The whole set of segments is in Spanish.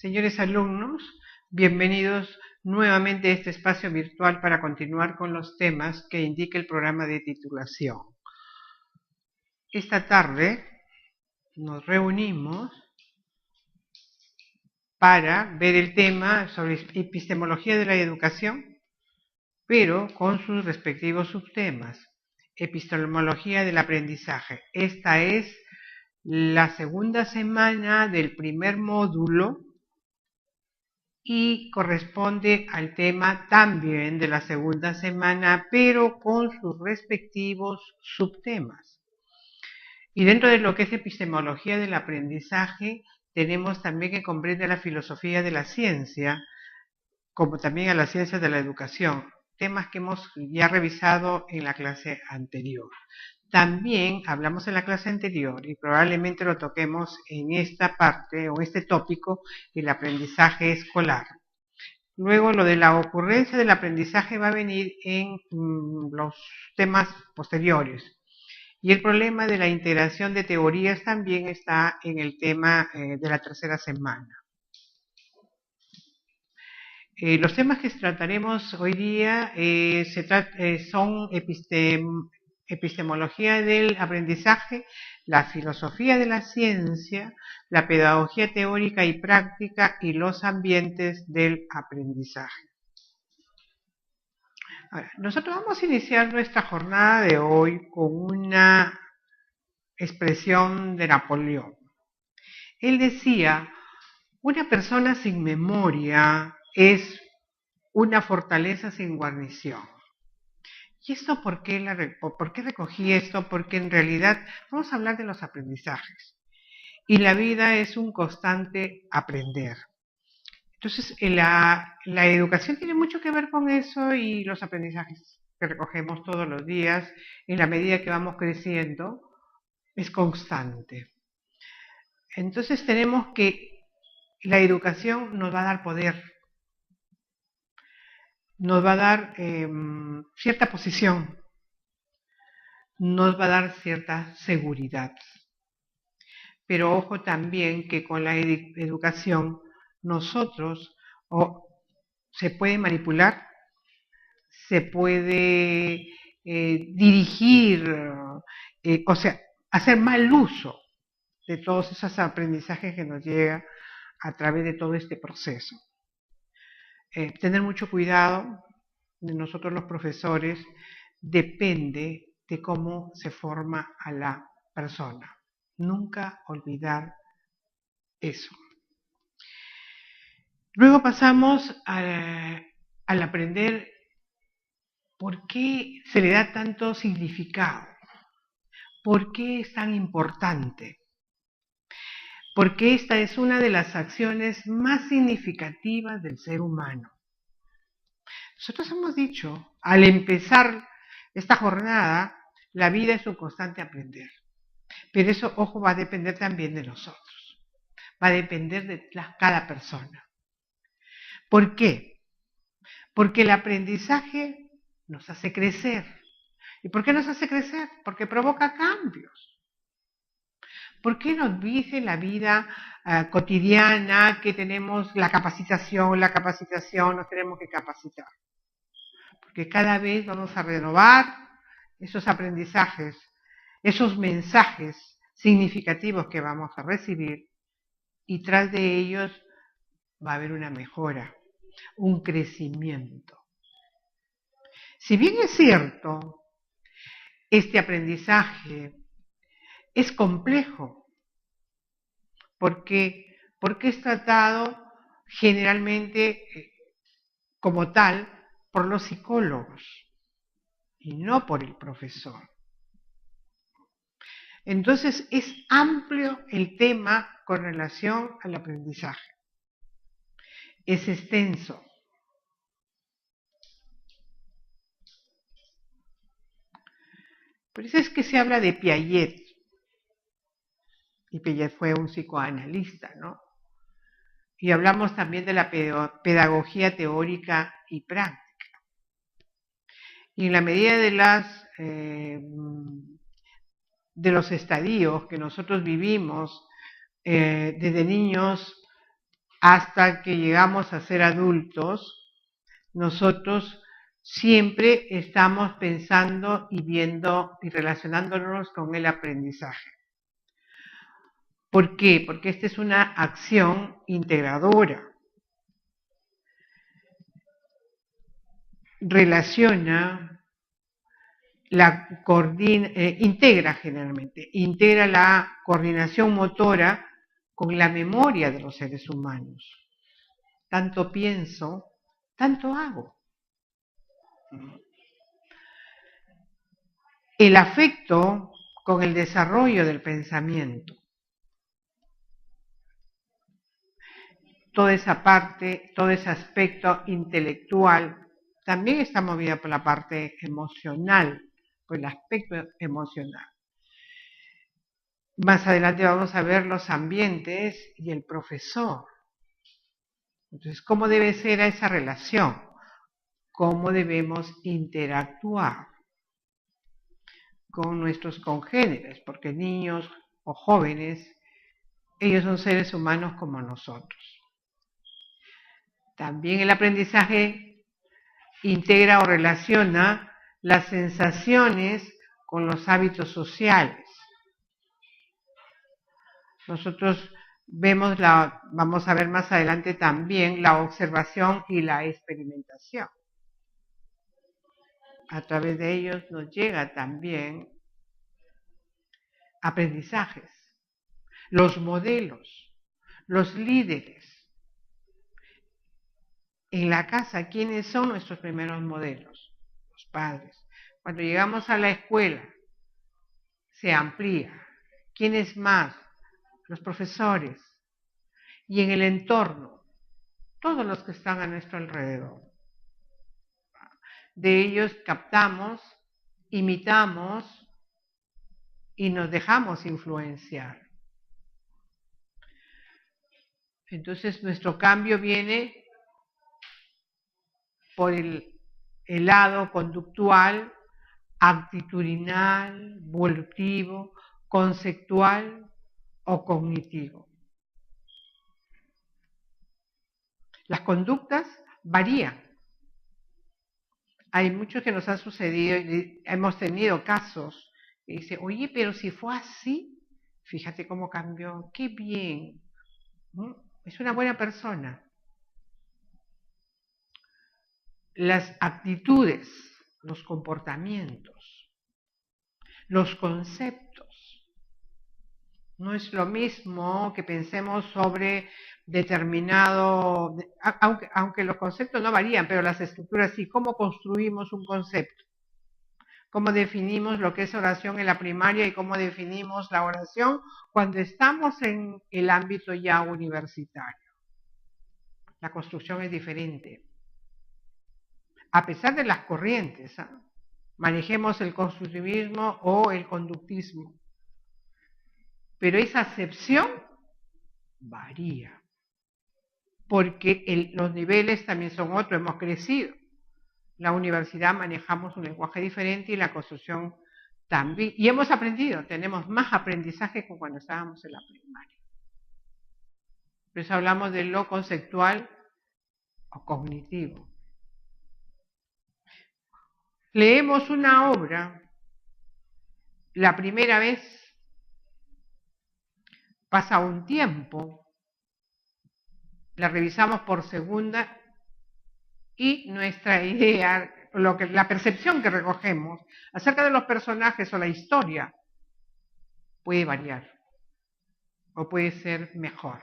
Señores alumnos, bienvenidos nuevamente a este espacio virtual para continuar con los temas que indica el programa de titulación. Esta tarde nos reunimos para ver el tema sobre epistemología de la educación, pero con sus respectivos subtemas. Epistemología del aprendizaje. Esta es la segunda semana del primer módulo y corresponde al tema también de la segunda semana, pero con sus respectivos subtemas. Y dentro de lo que es epistemología del aprendizaje, tenemos también que comprende la filosofía de la ciencia, como también a la ciencia de la educación, temas que hemos ya revisado en la clase anterior. También hablamos en la clase anterior y probablemente lo toquemos en esta parte o este tópico, el aprendizaje escolar. Luego lo de la ocurrencia del aprendizaje va a venir en los temas posteriores. Y el problema de la integración de teorías también está en el tema de la tercera semana. Los temas que trataremos hoy día son epistemología del aprendizaje, la filosofía de la ciencia, la pedagogía teórica y práctica y los ambientes del aprendizaje. Ahora, nosotros vamos a iniciar nuestra jornada de hoy con una expresión de Napoleón. Él decía, una persona sin memoria es una fortaleza sin guarnición. ¿Y esto por qué recogí esto? Porque en realidad vamos a hablar de los aprendizajes. Y la vida es un constante aprender. Entonces, la educación tiene mucho que ver con eso y los aprendizajes que recogemos todos los días, en la medida que vamos creciendo, es constante. Entonces tenemos que la educación nos va a dar poder, nos va a dar cierta posición, nos va a dar cierta seguridad. Pero ojo también que con la educación nosotros se puede manipular, se puede dirigir, o sea, hacer mal uso de todos esos aprendizajes que nos llega a través de todo este proceso. Tener mucho cuidado de nosotros los profesores depende de cómo se forma a la persona. Nunca olvidar eso. Luego pasamos al aprender por qué se le da tanto significado, por qué es tan importante, porque esta es una de las acciones más significativas del ser humano. Nosotros hemos dicho, al empezar esta jornada, la vida es un constante aprender. Pero eso, ojo, va a depender también de nosotros. Va a depender de cada persona. ¿Por qué? Porque el aprendizaje nos hace crecer. ¿Y por qué nos hace crecer? Porque provoca cambios. ¿Por qué nos dice la vida cotidiana que tenemos la capacitación, nos tenemos que capacitar? Porque cada vez vamos a renovar esos aprendizajes, esos mensajes significativos que vamos a recibir y tras de ellos va a haber una mejora, un crecimiento. Si bien es cierto, este aprendizaje es complejo porque es tratado generalmente como tal por los psicólogos y no por el profesor. Entonces es amplio el tema con relación al aprendizaje. Es extenso. Por eso es que se habla de Piaget. Y Piaget fue un psicoanalista, ¿no? Y hablamos también de la pedagogía teórica y práctica. Y en la medida de los estadios que nosotros vivimos, desde niños hasta que llegamos a ser adultos, nosotros siempre estamos pensando y viendo y relacionándonos con el aprendizaje. ¿Por qué? Porque esta es una acción integradora. Relaciona, integra la coordinación motora con la memoria de los seres humanos. Tanto pienso, tanto hago. El afecto con el desarrollo del pensamiento. Toda esa parte, todo ese aspecto intelectual, también está movida por la parte emocional, por el aspecto emocional. Más adelante vamos a ver los ambientes y el profesor. Entonces, ¿cómo debe ser esa relación? ¿Cómo debemos interactuar con nuestros congéneres? Porque niños o jóvenes, ellos son seres humanos como nosotros. También el aprendizaje integra o relaciona las sensaciones con los hábitos sociales. Nosotros vamos a ver más adelante también la observación y la experimentación. A través de ellos nos llega también aprendizajes, los modelos, los líderes. En la casa, ¿quiénes son nuestros primeros modelos? Los padres. Cuando llegamos a la escuela, se amplía. ¿Quiénes más? Los profesores. Y en el entorno, todos los que están a nuestro alrededor. De ellos captamos, imitamos y nos dejamos influenciar. Entonces nuestro cambio viene por el lado conductual, actitudinal, volutivo, conceptual o cognitivo. Las conductas varían. Hay muchos que nos han sucedido y hemos tenido casos que dicen, oye, pero si fue así, fíjate cómo cambió, qué bien, es una buena persona. Las actitudes, los comportamientos, los conceptos. No es lo mismo que pensemos sobre determinado, aunque los conceptos no varían, pero las estructuras sí. ¿Cómo construimos un concepto? ¿Cómo definimos lo que es oración en la primaria y cómo definimos la oración cuando estamos en el ámbito ya universitario? La construcción es diferente. A pesar de las corrientes, manejemos el constructivismo o el conductismo. Pero esa acepción varía, porque los niveles también son otros, hemos crecido. La universidad manejamos un lenguaje diferente y la construcción también. Y hemos aprendido, tenemos más aprendizaje que cuando estábamos en la primaria. Por eso hablamos de lo conceptual o cognitivo. Leemos una obra la primera vez, pasa un tiempo, la revisamos por segunda y nuestra idea, la percepción que recogemos acerca de los personajes o la historia puede variar o puede ser mejor.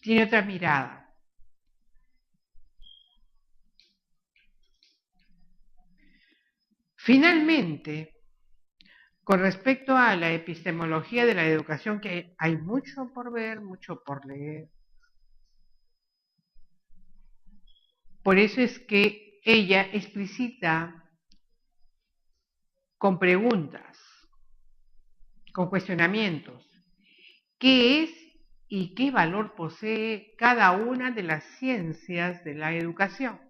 Tiene otra mirada. Finalmente, con respecto a la epistemología de la educación, que hay mucho por ver, mucho por leer. Por eso es que ella explicita con preguntas, con cuestionamientos, qué es y qué valor posee cada una de las ciencias de la educación.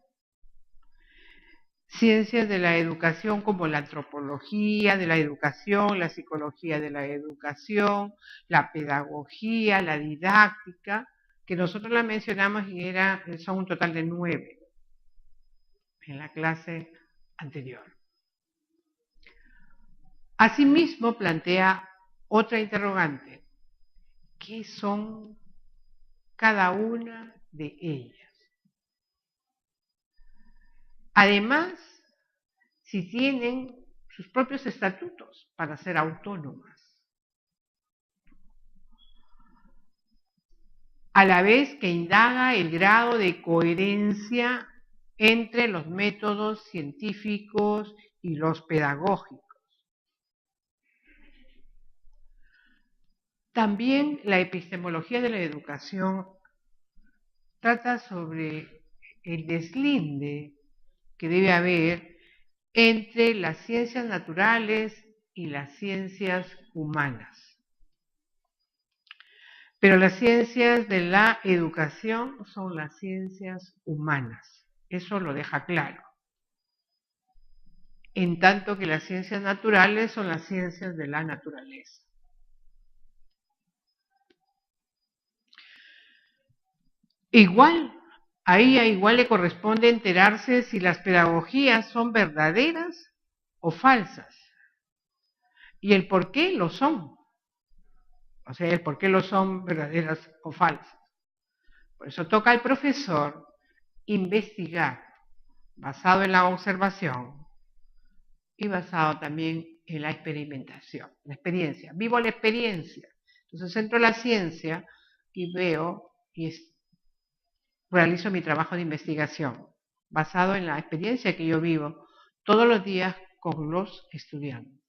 Ciencias de la educación como la antropología de la educación, la psicología de la educación, la pedagogía, la didáctica, que nosotros la mencionamos y son un total de 9 en la clase anterior. Asimismo, plantea otra interrogante: ¿qué son cada una de ellas? Además, si tienen sus propios estatutos para ser autónomas, a la vez que indaga el grado de coherencia entre los métodos científicos y los pedagógicos. También la epistemología de la educación trata sobre el deslinde que debe haber entre las ciencias naturales y las ciencias humanas. Pero las ciencias de la educación son las ciencias humanas, eso lo deja claro. En tanto que las ciencias naturales son las ciencias de la naturaleza. A ella igual le corresponde enterarse si las pedagogías son verdaderas o falsas y el por qué lo son. O sea, el por qué lo son verdaderas o falsas. Por eso toca al profesor investigar, basado en la observación y basado también en la experimentación, la experiencia. Vivo la experiencia. Entonces entro a la ciencia y veo y realizo mi trabajo de investigación, basado en la experiencia que yo vivo todos los días con los estudiantes.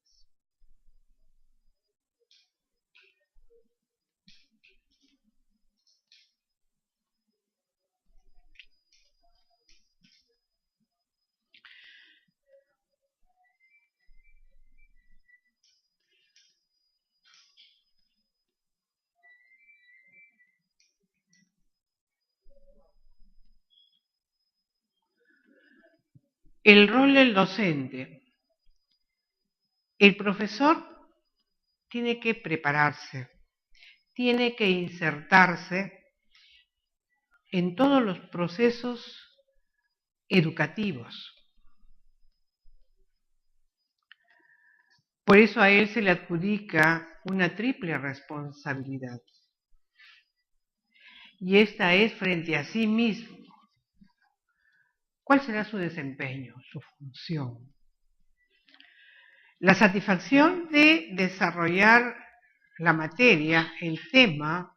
El rol del docente. El profesor tiene que prepararse, tiene que insertarse en todos los procesos educativos. Por eso a él se le adjudica una triple responsabilidad. Y esta es frente a sí mismo. ¿Cuál será su desempeño, su función? La satisfacción de desarrollar la materia, el tema,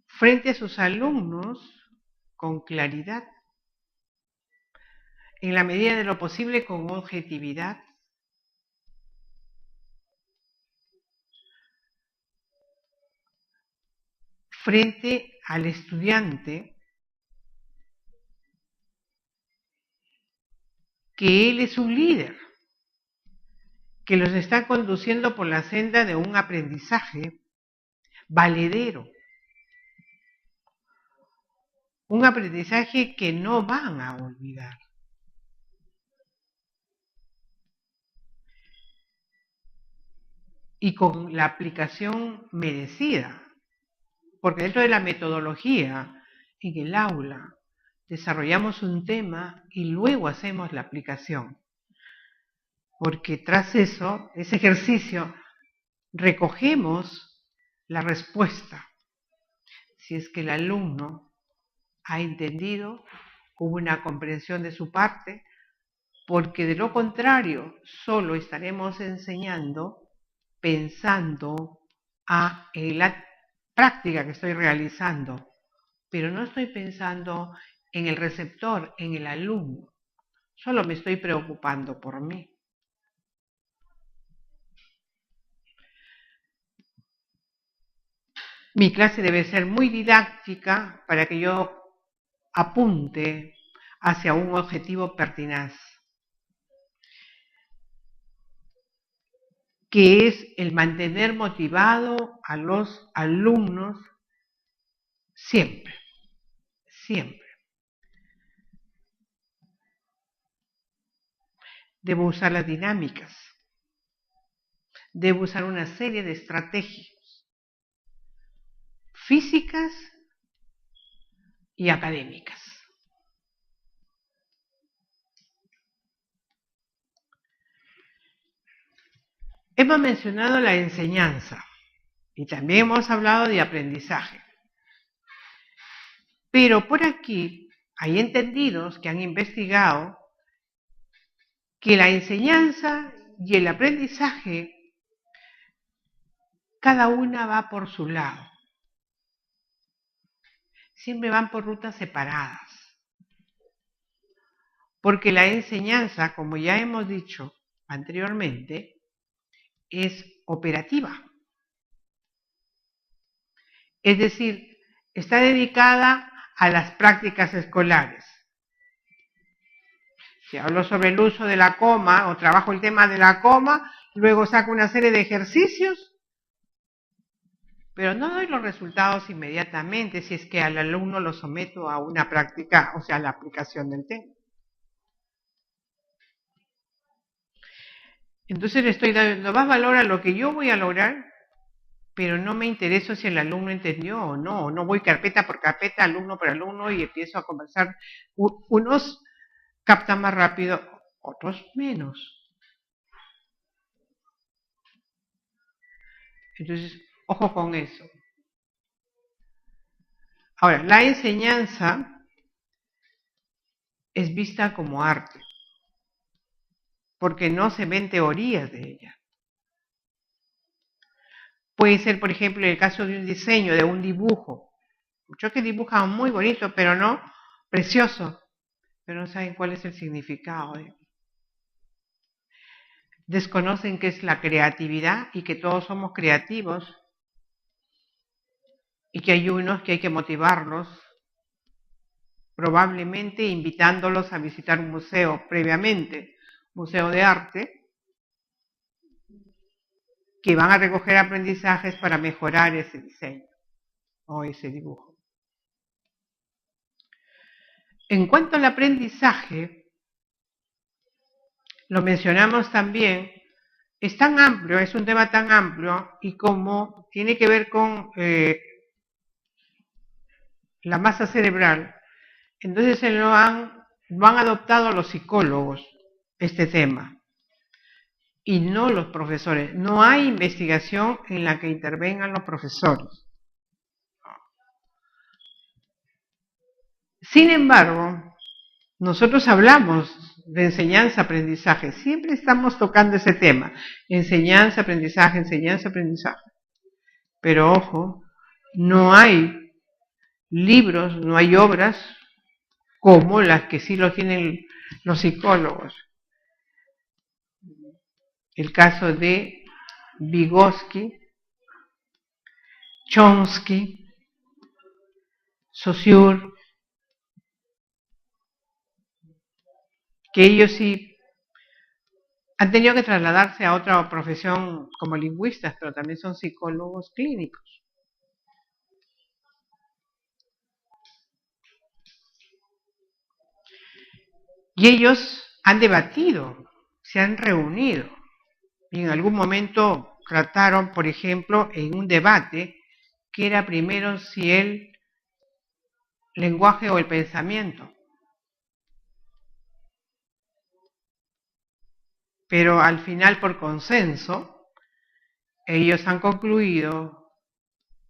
frente a sus alumnos con claridad, en la medida de lo posible con objetividad, frente al estudiante, que él es un líder, que los está conduciendo por la senda de un aprendizaje valedero, un aprendizaje que no van a olvidar. Y con la aplicación merecida, porque dentro de la metodología, en el aula, desarrollamos un tema y luego hacemos la aplicación. Porque tras eso, ese ejercicio, recogemos la respuesta. Si es que el alumno ha entendido, hubo una comprensión de su parte, porque de lo contrario, solo estaremos enseñando pensando en la práctica que estoy realizando, pero no estoy pensando en el receptor, en el alumno. Solo me estoy preocupando por mí. Mi clase debe ser muy didáctica para que yo apunte hacia un objetivo pertinaz, que es el mantener motivado a los alumnos siempre, siempre. Debo usar las dinámicas, debo usar una serie de estrategias físicas y académicas. Hemos mencionado la enseñanza y también hemos hablado de aprendizaje. Pero por aquí hay entendidos que han investigado que la enseñanza y el aprendizaje, cada una va por su lado. Siempre van por rutas separadas. Porque la enseñanza, como ya hemos dicho anteriormente, es operativa. Es decir, está dedicada a las prácticas escolares. Si hablo sobre el uso de la coma o trabajo el tema de la coma, luego saco una serie de ejercicios, pero no doy los resultados inmediatamente si es que al alumno lo someto a una práctica, o sea, a la aplicación del tema. Entonces le estoy dando más valor a lo que yo voy a lograr, pero no me intereso si el alumno entendió o no. No voy carpeta por carpeta, alumno por alumno y empiezo a conversar. Unos captan más rápido, otros menos. Entonces, ojo con eso. Ahora, la enseñanza es vista como arte, porque no se ven teorías de ella. Puede ser, por ejemplo, el caso de un diseño, de un dibujo. Muchos que dibujan muy bonito, pero no precioso, pero no saben cuál es el significado. Desconocen qué es la creatividad y que todos somos creativos y que hay unos que hay que motivarlos, probablemente invitándolos a visitar un museo previamente, museo de arte, que van a recoger aprendizajes para mejorar ese diseño o ese dibujo. En cuanto al aprendizaje, lo mencionamos también, es tan amplio, es un tema tan amplio y como tiene que ver con la masa cerebral, entonces lo han adoptado los psicólogos este tema y no los profesores. No hay investigación en la que intervengan los profesores. Sin embargo, nosotros hablamos de enseñanza-aprendizaje, siempre estamos tocando ese tema, enseñanza-aprendizaje, enseñanza-aprendizaje. Pero ojo, no hay libros, no hay obras como las que sí lo tienen los psicólogos. El caso de Vygotsky, Chomsky, Saussure, que ellos sí han tenido que trasladarse a otra profesión como lingüistas, pero también son psicólogos clínicos. Y ellos han debatido, se han reunido, y en algún momento trataron, por ejemplo, en un debate, que era primero si el lenguaje o el pensamiento. Pero al final, por consenso, ellos han concluido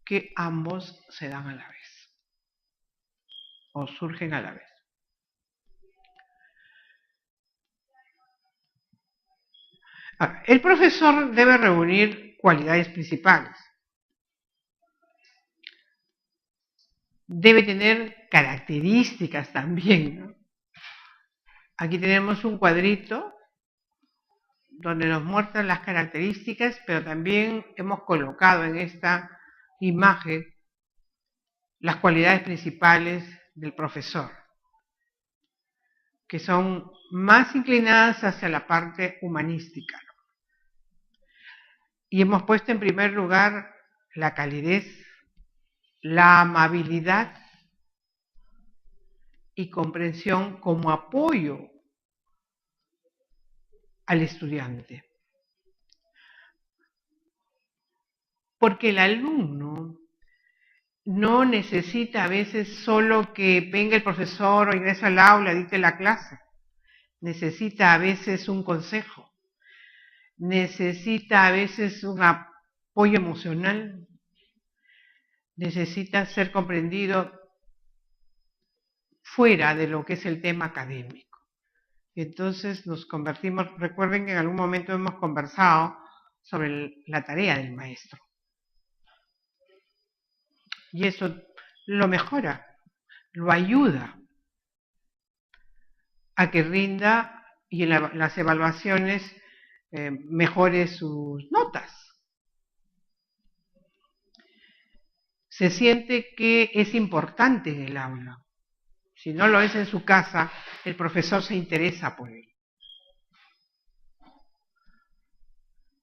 que ambos se dan a la vez, o surgen a la vez. Ahora, el profesor debe reunir cualidades principales. Debe tener características también, ¿no? Aquí tenemos un cuadrito donde nos muestran las características, pero también hemos colocado en esta imagen las cualidades principales del profesor, que son más inclinadas hacia la parte humanística. Y hemos puesto en primer lugar la calidez, la amabilidad y comprensión como apoyo al estudiante. Porque el alumno no necesita a veces solo que venga el profesor o ingrese al aula, dicte la clase. Necesita a veces un consejo. Necesita a veces un apoyo emocional. Necesita ser comprendido fuera de lo que es el tema académico. Entonces nos convertimos, recuerden que en algún momento hemos conversado sobre la tarea del maestro. Y eso lo mejora, lo ayuda a que rinda y en las evaluaciones mejore sus notas. Se siente que es importante en el aula. Si no lo es en su casa, el profesor se interesa por él.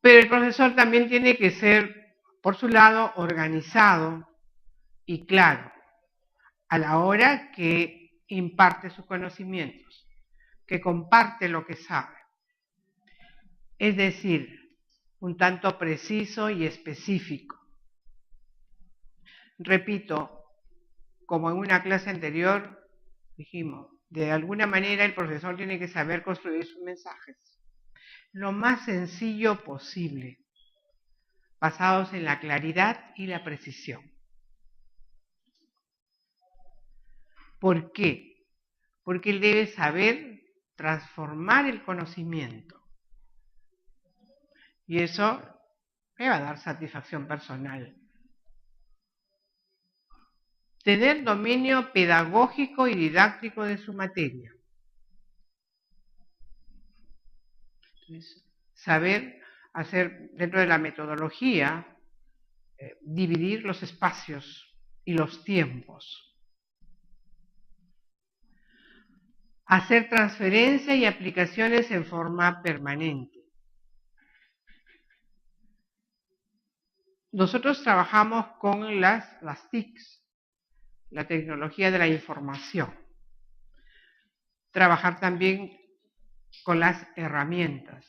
Pero el profesor también tiene que ser, por su lado, organizado y claro a la hora que imparte sus conocimientos, que comparte lo que sabe. Es decir, un tanto preciso y específico. Repito, como en una clase anterior dijimos, de alguna manera el profesor tiene que saber construir sus mensajes lo más sencillo posible, basados en la claridad y la precisión. ¿Por qué? Porque él debe saber transformar el conocimiento. Y eso me va a dar satisfacción personal. Tener dominio pedagógico y didáctico de su materia. Entonces, saber hacer dentro de la metodología, dividir los espacios y los tiempos. Hacer transferencia y aplicaciones en forma permanente. Nosotros trabajamos con las TICs, la tecnología de la información. Trabajar también con las herramientas,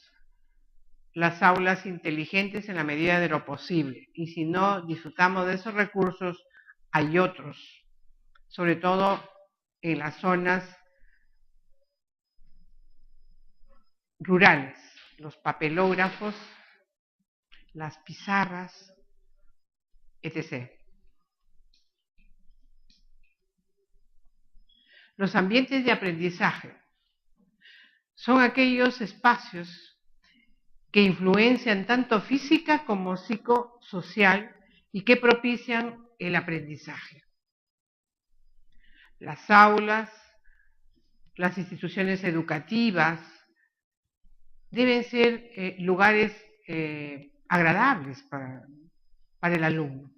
las aulas inteligentes en la medida de lo posible. Y si no disfrutamos de esos recursos, hay otros, sobre todo en las zonas rurales, los papelógrafos, las pizarras, etc. Los ambientes de aprendizaje son aquellos espacios que influencian tanto física como psicosocial y que propician el aprendizaje. Las aulas, las instituciones educativas deben ser lugares agradables para el alumno.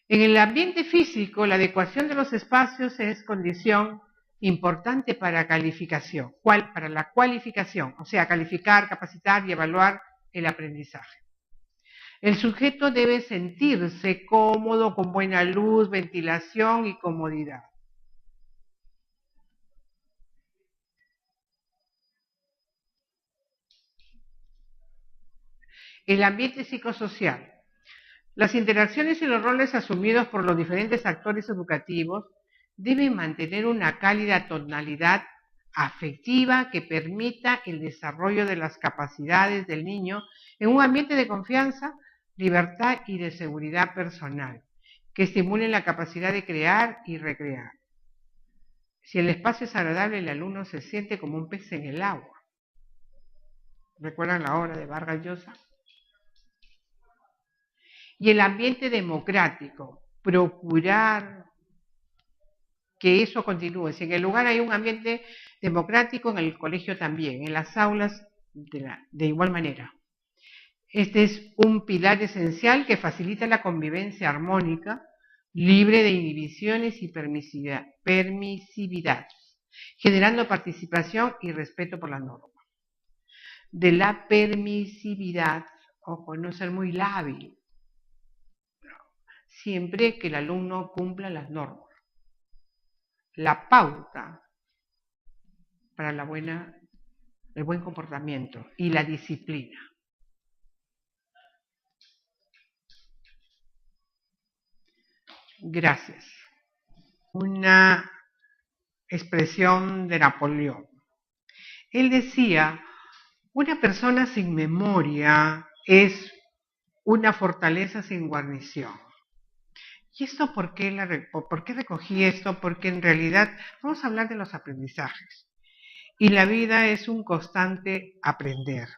En el ambiente físico, la adecuación de los espacios es condición importante para calificación. Para la cualificación, o sea, calificar, capacitar y evaluar el aprendizaje. El sujeto debe sentirse cómodo, con buena luz, ventilación y comodidad. El ambiente psicosocial. Las interacciones y los roles asumidos por los diferentes actores educativos deben mantener una cálida tonalidad afectiva que permita el desarrollo de las capacidades del niño en un ambiente de confianza, libertad y de seguridad personal, que estimulen la capacidad de crear y recrear. Si el espacio es agradable, el alumno se siente como un pez en el agua. ¿Recuerdan la obra de Vargas Llosa? Y el ambiente democrático, procurar que eso continúe. Si en el lugar hay un ambiente democrático, en el colegio también, en las aulas de igual manera. Este es un pilar esencial que facilita la convivencia armónica, libre de inhibiciones y permisividad, generando participación y respeto por la norma. De la permisividad, ojo, no ser muy lábil, siempre que el alumno cumpla las normas. La pauta para el buen comportamiento y la disciplina. gracias. Una expresión de Napoleón. Él decía, una persona sin memoria es una fortaleza sin guarnición. ¿Y esto por qué recogí esto? Porque en realidad vamos a hablar de los aprendizajes. Y la vida es un constante aprender.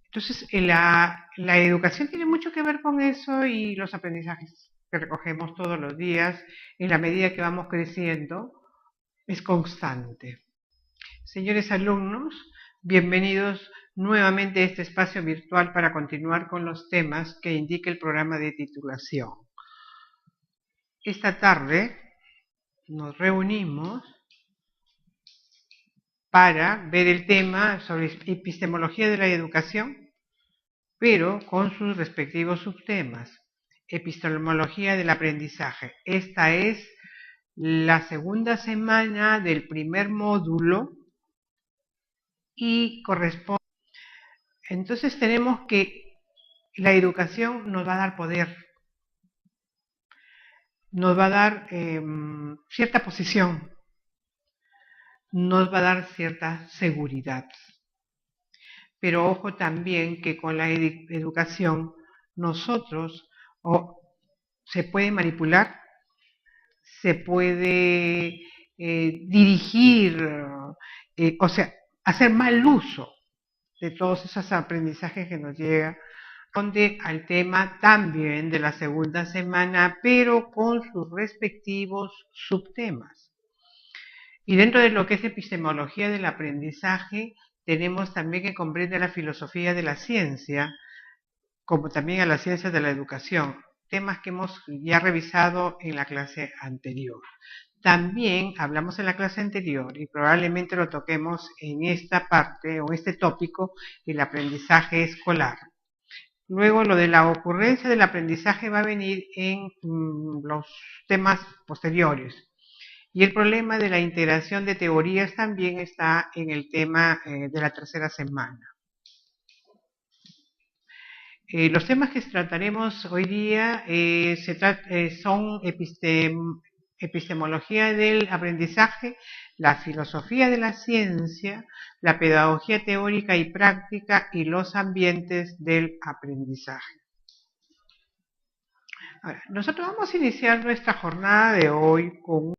Entonces, la educación tiene mucho que ver con eso y los aprendizajes que recogemos todos los días, en la medida que vamos creciendo, es constante. Señores alumnos, bienvenidos nuevamente a este espacio virtual para continuar con los temas que indica el programa de titulación. Esta tarde nos reunimos para ver el tema sobre epistemología de la educación, pero con sus respectivos subtemas. Epistemología del aprendizaje. Esta es la segunda semana del primer módulo y corresponde. Entonces tenemos que la educación nos va a dar poder, nos va a dar cierta posición, nos va a dar cierta seguridad. Pero ojo también que con la educación nosotros se puede manipular, se puede dirigir, o sea, hacer mal uso de todos esos aprendizajes que nos llegan, responde al tema también de la segunda semana, pero con sus respectivos subtemas. Y dentro de lo que es epistemología del aprendizaje, tenemos también que comprender la filosofía de la ciencia, como también a la ciencia de la educación, temas que hemos ya revisado en la clase anterior. También hablamos en la clase anterior y probablemente lo toquemos en esta parte o este tópico, el aprendizaje escolar. Luego lo de la ocurrencia del aprendizaje va a venir en los temas posteriores. Y el problema de la integración de teorías también está en el tema de la tercera semana. Los temas que trataremos hoy día son epistemología del aprendizaje, la filosofía de la ciencia, la pedagogía teórica y práctica y los ambientes del aprendizaje. Ahora, nosotros vamos a iniciar nuestra jornada de hoy con